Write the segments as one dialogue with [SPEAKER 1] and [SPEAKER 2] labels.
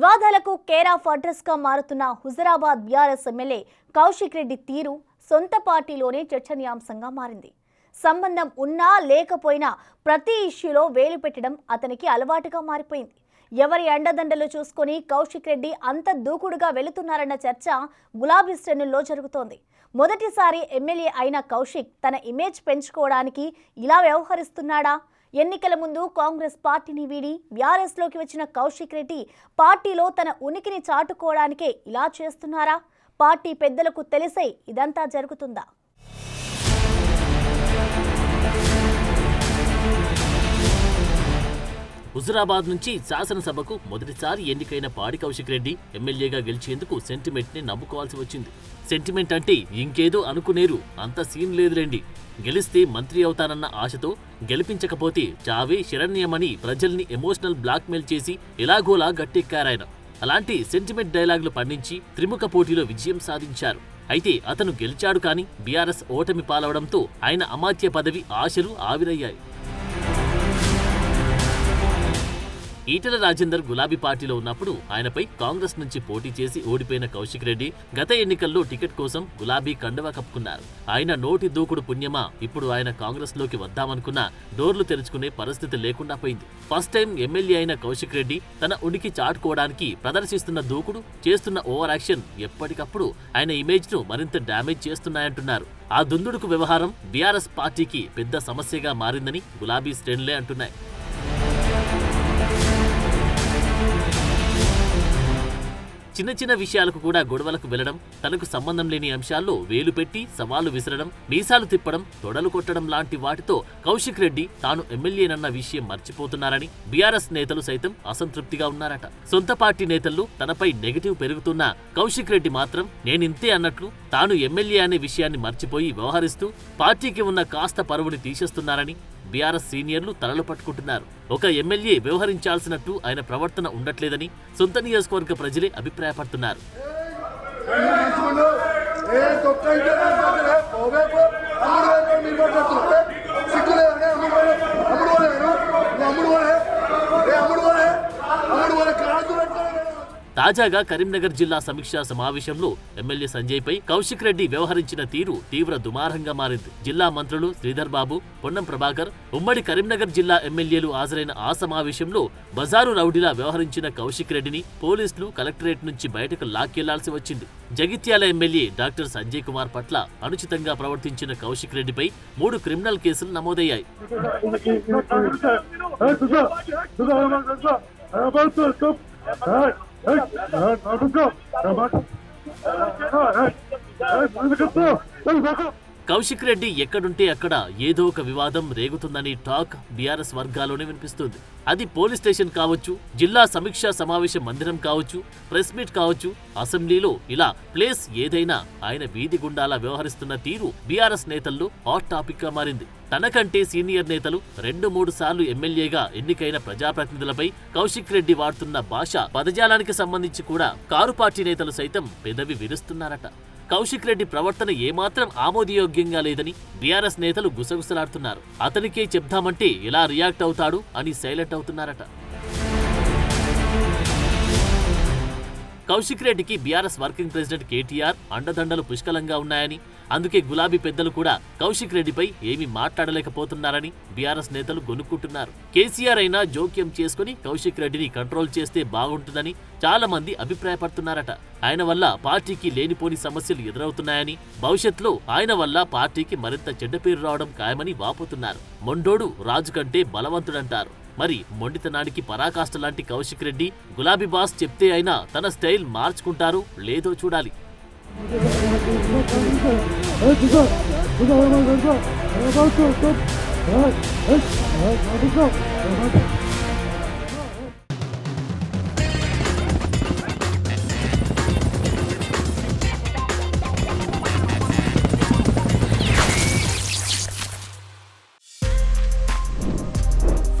[SPEAKER 1] వివాదాలకు care of address గా మారుతున్న హుజరాబాద్ బీఆర్ఎస్ ఎమ్మెల్యే కౌశిక్ రెడ్డి తీరు సొంత పార్టీలోనే చర్చనీయాంశంగా మారింది. సంబంధం ఉన్నా లేకపోయినా ప్రతి ఇష్యూలో వేలు పెట్టడం అతనికి అలవాటుగా మారిపోయింది. ఎవరి అండదండలు చూసుకొని కౌశిక్ రెడ్డి అంత దూకుడుగా వెళుతున్నారన్న చర్చ గులాబీ శ్రేణుల్లో జరుగుతోంది. మొదటిసారి ఎమ్మెల్యే అయిన కౌశిక్ తన ఇమేజ్ పెంచుకోవడానికి ఇలా వ్యవహరిస్తున్నాడా? ఎన్నికల ముందు కాంగ్రెస్ పార్టీని వీడి బీఆర్ఎస్లోకి వచ్చిన కౌశిక్ రెడ్డి పార్టీలో తన ఉనికిని చాటుకోవడానికే ఇలా చేస్తున్నారా? పార్టీ పెద్దలకు తెలిసే ఇదంతా జరుగుతుందా?
[SPEAKER 2] హుజురాబాద్ నుంచి శాసనసభకు మొదటిసారి ఎన్నికైన పాడి కౌశిక్ రెడ్డి ఎమ్మెల్యేగా గెలిచేందుకు సెంటిమెంట్ ని నమ్ముకోవాల్సి వచ్చింది. సెంటిమెంట్ అంటే ఇంకేదో అనుకునేరు, అంత సీన్ లేదులేండి. గెలిస్తే మంత్రి అవుతానన్న ఆశతో గెలిపించకపోతే చావే శరణ్యమని ప్రజల్ని ఎమోషనల్ బ్లాక్మెయిల్ చేసి ఎలాగోలా గట్టెక్కారాయన. అలాంటి సెంటిమెంట్ డైలాగులు పండించి త్రిముఖ పోటీలో విజయం సాధించారు. అయితే అతను గెలిచాడు కానీ బీఆర్ఎస్ ఓటమి పాలవడంతో ఆయన అమాత్య పదవి ఆశలు ఆవిరయ్యాయి. ఈటెల రాజేందర్ గులాబీ పార్టీలో ఉన్నప్పుడు ఆయనపై కాంగ్రెస్ నుంచి పోటీ చేసి ఓడిపోయిన కౌశిక్ రెడ్డి గత ఎన్నికల్లో టికెట్ కోసం గులాబీ కండువా కప్పుకున్నారు. ఆయన నోటి దూకుడు పుణ్యమా ఇప్పుడు ఆయన కాంగ్రెస్ లోకి వద్దామనుకున్నా డోర్లు తెరుచుకునే పరిస్థితి లేకుండా పోయింది. ఫస్ట్ టైం ఎమ్మెల్యే అయిన కౌశిక్ రెడ్డి తన ఉనికి చాటుకోవడానికి ప్రదర్శిస్తున్న దూకుడు, చేస్తున్న ఓవర్ యాక్షన్ ఎప్పటికప్పుడు ఆయన ఇమేజ్ ను మరింత డ్యామేజ్ చేస్తున్నాయంటున్నారు. ఆ దుందుడుకు వ్యవహారం బీఆర్ఎస్ పార్టీకి పెద్ద సమస్యగా మారిందని గులాబీ శ్రేణులే అంటున్నాయి. చిన్న చిన్న విషయాలకు కూడా గొడవలకు వెళ్లడం, తనకు సంబంధం లేని అంశాల్లో వేలు పెట్టి సవాళ్లు విసరడం, మీసాలు తిప్పడం, తొడలు కొట్టడం లాంటి వాటితో కౌశిక్ రెడ్డి తాను ఎమ్మెల్యేనన్న విషయం మర్చిపోతున్నారని బీఆర్ఎస్ నేతలు సైతం అసంతృప్తిగా ఉన్నారట. సొంత పార్టీ నేతల్లో తనపై నెగటివ్ పెరుగుతున్న కౌశిక్ రెడ్డి మాత్రం నేనింతే అన్నట్లు తాను ఎమ్మెల్యే అనే విషయాన్ని మర్చిపోయి వ్యవహరిస్తూ పార్టీకి ఉన్న కాస్త పరువుని తీసేస్తున్నారని బీఆర్ఎస్ సీనియర్లు తలలు పట్టుకుంటున్నారు. ఒక ఎమ్మెల్యే వ్యవహరించాల్సినట్టు ఆయన ప్రవర్తన ఉండట్లేదని సొంత నియోజకవర్గ ప్రజలే అభిప్రాయపడుతున్నారు. తాజాగా కరీంనగర్ జిల్లా సమీక్షా సమావేశంలో ఎమ్మెల్యే సంజయ్ పై కౌశిక్ రెడ్డి వ్యవహరించిన తీరు తీవ్ర దుమారంగా మారింది. జిల్లా మంత్రులు శ్రీధర్ బాబు, పొన్నం ప్రభాకర్, ఉమ్మడి కరీంనగర్ జిల్లా ఎమ్మెల్యేలు హాజరైన ఆ సమావేశంలో బజారు రౌడీలా వ్యవహరించిన కౌశిక్ రెడ్డిని పోలీసులు కలెక్టరేట్ నుంచి బయటకు లాక్కెళ్లాల్సి వచ్చింది. జగిత్యాల ఎమ్మెల్యే డాక్టర్ సంజయ్ కుమార్ పట్ల అనుచితంగా ప్రవర్తించిన కౌశిక్ రెడ్డిపై 3 క్రిమినల్ కేసులు నమోదయ్యాయి. కౌశిక్ రెడ్డి ఎక్కడుంటే అక్కడ ఏదో ఒక వివాదం రేగుతుందని టాక్ బీఆర్ఎస్ వర్గాల్లోనే వినిపిస్తుంది. అది పోలీస్ స్టేషన్ కావచ్చు, జిల్లా సమీక్షా సమావేశ మందిరం కావచ్చు, ప్రెస్ మీట్ కావచ్చు, అసెంబ్లీలో ఇలా ప్లేస్ ఏదైనా ఆయన వీధి గుండాలా వ్యవహరిస్తున్న తీరు బీఆర్ఎస్ నేతల్లో హాట్ టాపిక్ గా మారింది. తనకంటే సీనియర్ నేతలు 2-3 సార్లు ఎమ్మెల్యేగా ఎన్నికైన ప్రజాప్రతినిధులపై కౌశిక్ రెడ్డి వాడుతున్న భాష, పదజాలానికి సంబంధించి కూడా కారు పార్టీ నేతలు సైతం పెదవి విరుస్తున్నారట. కౌశిక్ రెడ్డి ప్రవర్తన ఏమాత్రం ఆమోదయోగ్యంగా లేదని బీఆర్ఎస్ నేతలు గుసగుసలాడుతున్నారు. అతనికే చెప్దామంటే ఎలా రియాక్ట్ అవుతాడు అని సైలెంట్ అవుతున్నారట. కౌశిక్ రెడ్డికి బీఆర్ఎస్ వర్కింగ్ ప్రెసిడెంట్ కేటీఆర్ అండదండలు పుష్కలంగా ఉన్నాయని, అందుకే గులాబీ పెద్దలు కూడా కౌశిక్ రెడ్డిపై ఏమీ మాట్లాడలేకపోతున్నారని బీఆర్ఎస్ నేతలు గొనుక్కుంటున్నారు. కేసీఆర్ అయినా జోక్యం చేసుకుని కౌశిక్ రెడ్డిని కంట్రోల్ చేస్తే బాగుంటుందని చాలా మంది అభిప్రాయపడుతున్నారట. ఆయన వల్ల పార్టీకి లేనిపోని సమస్యలు ఎదురవుతున్నాయని, భవిష్యత్తులో ఆయన వల్ల పార్టీకి మరింత చెడ్డ పేరు రావడం ఖాయమని వాపోతున్నారు. మొండోడు రాజు కంటే బలవంతుడంటారు. మరి మొండితనానికి పరాకాష్ట లాంటి కౌశిక్ రెడ్డి గులాబీ బాస్ చెప్తే అయినా తన స్టైల్ మార్చుకుంటారు లేదో చూడాలి.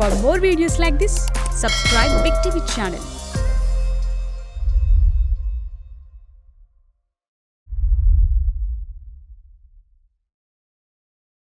[SPEAKER 3] For more videos like this, subscribe Big TV channel.